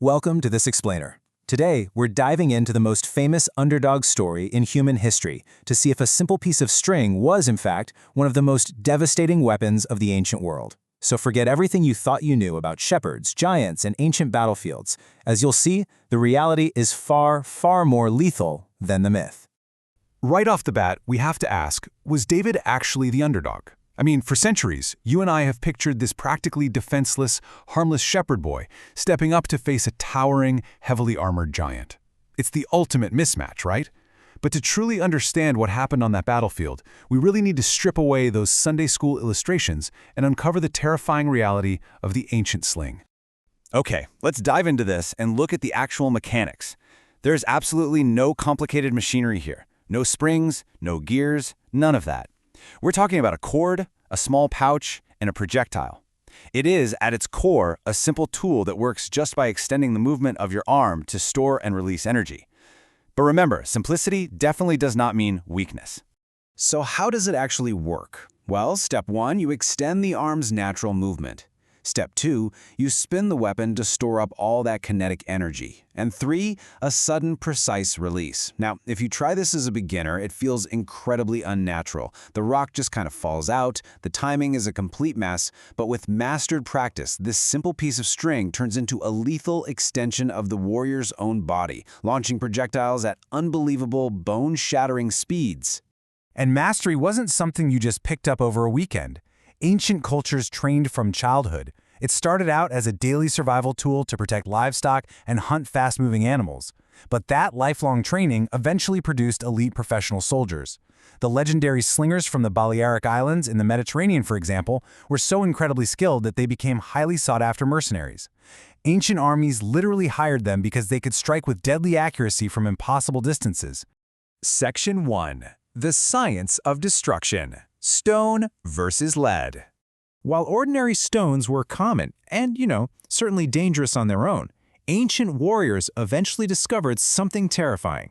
Welcome to This Explainer. Today, we're diving into the most famous underdog story in human history to see if a simple piece of string was, in fact, one of the most devastating weapons of the ancient world. So forget everything you thought you knew about shepherds, giants, and ancient battlefields. As you'll see, the reality is far, far more lethal than the myth. Right off the bat, we have to ask, was David actually the underdog? I mean, for centuries, you and I have pictured this practically defenseless, harmless shepherd boy stepping up to face a towering, heavily armored giant. It's the ultimate mismatch, right? But to truly understand what happened on that battlefield, we really need to strip away those Sunday school illustrations and uncover the terrifying reality of the ancient sling. Okay, let's dive into this and look at the actual mechanics. There's absolutely no complicated machinery here. No springs, no gears, none of that. We're talking about a cord, a small pouch, and a projectile. It is, at its core, a simple tool that works just by extending the movement of your arm to store and release energy. But remember, simplicity definitely does not mean weakness. So how does it actually work? Well, step 1, you extend the arm's natural movement. Step 2, you spin the weapon to store up all that kinetic energy. And 3, a sudden, precise release. Now, if you try this as a beginner, it feels incredibly unnatural. The rock just kind of falls out, the timing is a complete mess, but with mastered practice, this simple piece of string turns into a lethal extension of the warrior's own body, launching projectiles at unbelievable, bone-shattering speeds. And mastery wasn't something you just picked up over a weekend. Ancient cultures trained from childhood. It started out as a daily survival tool to protect livestock and hunt fast-moving animals. But that lifelong training eventually produced elite professional soldiers. The legendary slingers from the Balearic Islands in the Mediterranean, for example, were so incredibly skilled that they became highly sought-after mercenaries. Ancient armies literally hired them because they could strike with deadly accuracy from impossible distances. Section 1. The Science of Destruction. Stone versus lead. While ordinary stones were common and, certainly dangerous on their own, ancient warriors eventually discovered something terrifying.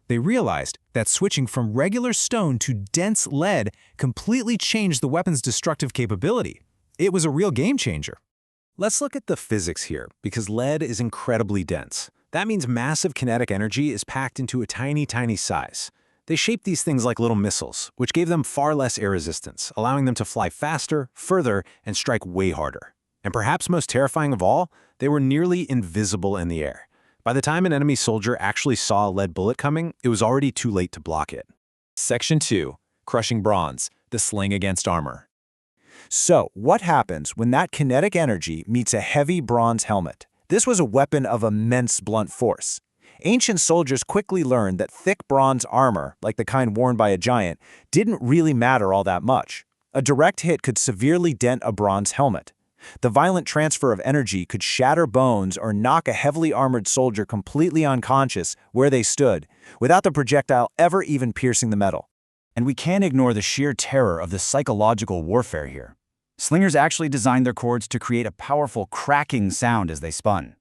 They realized that switching from regular stone to dense lead completely changed the weapon's destructive capability. It was a real game changer. Let's look at the physics here, because lead is incredibly dense. That means massive kinetic energy is packed into a tiny, tiny size. They shaped these things like little missiles, which gave them far less air resistance, allowing them to fly faster, further, and strike way harder. And perhaps most terrifying of all, they were nearly invisible in the air. By the time an enemy soldier actually saw a lead bullet coming, it was already too late to block it. Section 2. Crushing bronze, the sling against armor. So, what happens when that kinetic energy meets a heavy bronze helmet? This was a weapon of immense blunt force. Ancient soldiers quickly learned that thick bronze armor, like the kind worn by a giant, didn't really matter all that much. A direct hit could severely dent a bronze helmet. The violent transfer of energy could shatter bones or knock a heavily armored soldier completely unconscious where they stood, without the projectile ever even piercing the metal. And we can't ignore the sheer terror of the psychological warfare here. Slingers actually designed their cords to create a powerful cracking sound as they spun.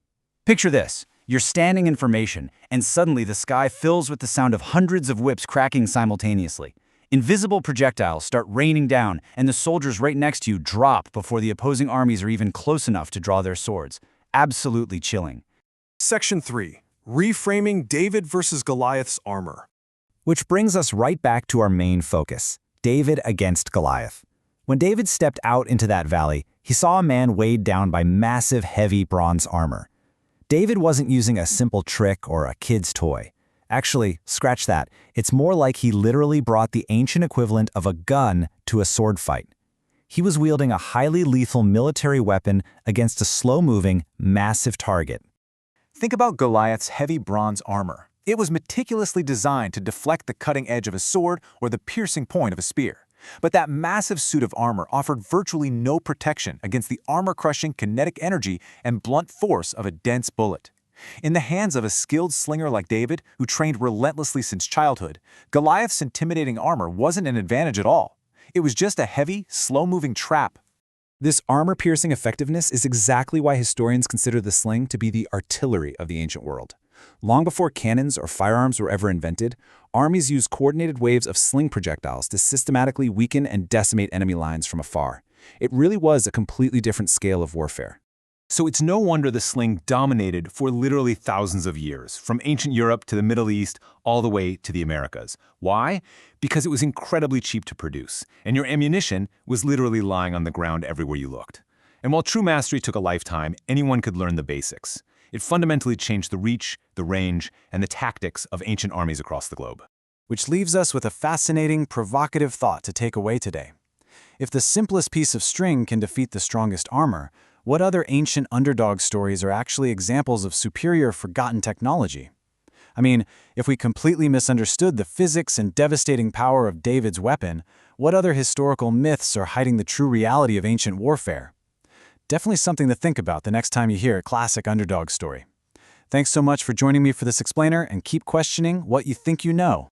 Picture this. You're standing in formation, and suddenly the sky fills with the sound of hundreds of whips cracking simultaneously. Invisible projectiles start raining down, and the soldiers right next to you drop before the opposing armies are even close enough to draw their swords. Absolutely chilling. Section 3. Reframing David versus Goliath's armor. Which brings us right back to our main focus, David against Goliath. When David stepped out into that valley, he saw a man weighed down by massive, heavy bronze armor. David wasn't using a simple trick or a kid's toy. Actually, scratch that. It's more like he literally brought the ancient equivalent of a gun to a sword fight. He was wielding a highly lethal military weapon against a slow-moving, massive target. Think about Goliath's heavy bronze armor. It was meticulously designed to deflect the cutting edge of a sword or the piercing point of a spear. But that massive suit of armor offered virtually no protection against the armor-crushing kinetic energy and blunt force of a dense bullet. In the hands of a skilled slinger like David, who trained relentlessly since childhood, Goliath's intimidating armor wasn't an advantage at all. It was just a heavy, slow-moving trap. This armor-piercing effectiveness is exactly why historians consider the sling to be the artillery of the ancient world. Long before cannons or firearms were ever invented, armies used coordinated waves of sling projectiles to systematically weaken and decimate enemy lines from afar. It really was a completely different scale of warfare. So it's no wonder the sling dominated for literally thousands of years, from ancient Europe to the Middle East, all the way to the Americas. Why? Because it was incredibly cheap to produce, and your ammunition was literally lying on the ground everywhere you looked. And while true mastery took a lifetime, anyone could learn the basics. It fundamentally changed the reach, the range, and the tactics of ancient armies across the globe. Which leaves us with a fascinating, provocative thought to take away today. If the simplest piece of string can defeat the strongest armor, what other ancient underdog stories are actually examples of superior forgotten technology? I mean, if we completely misunderstood the physics and devastating power of David's weapon, what other historical myths are hiding the true reality of ancient warfare? Definitely something to think about the next time you hear a classic underdog story. Thanks so much for joining me for this explainer, and keep questioning what you think you know.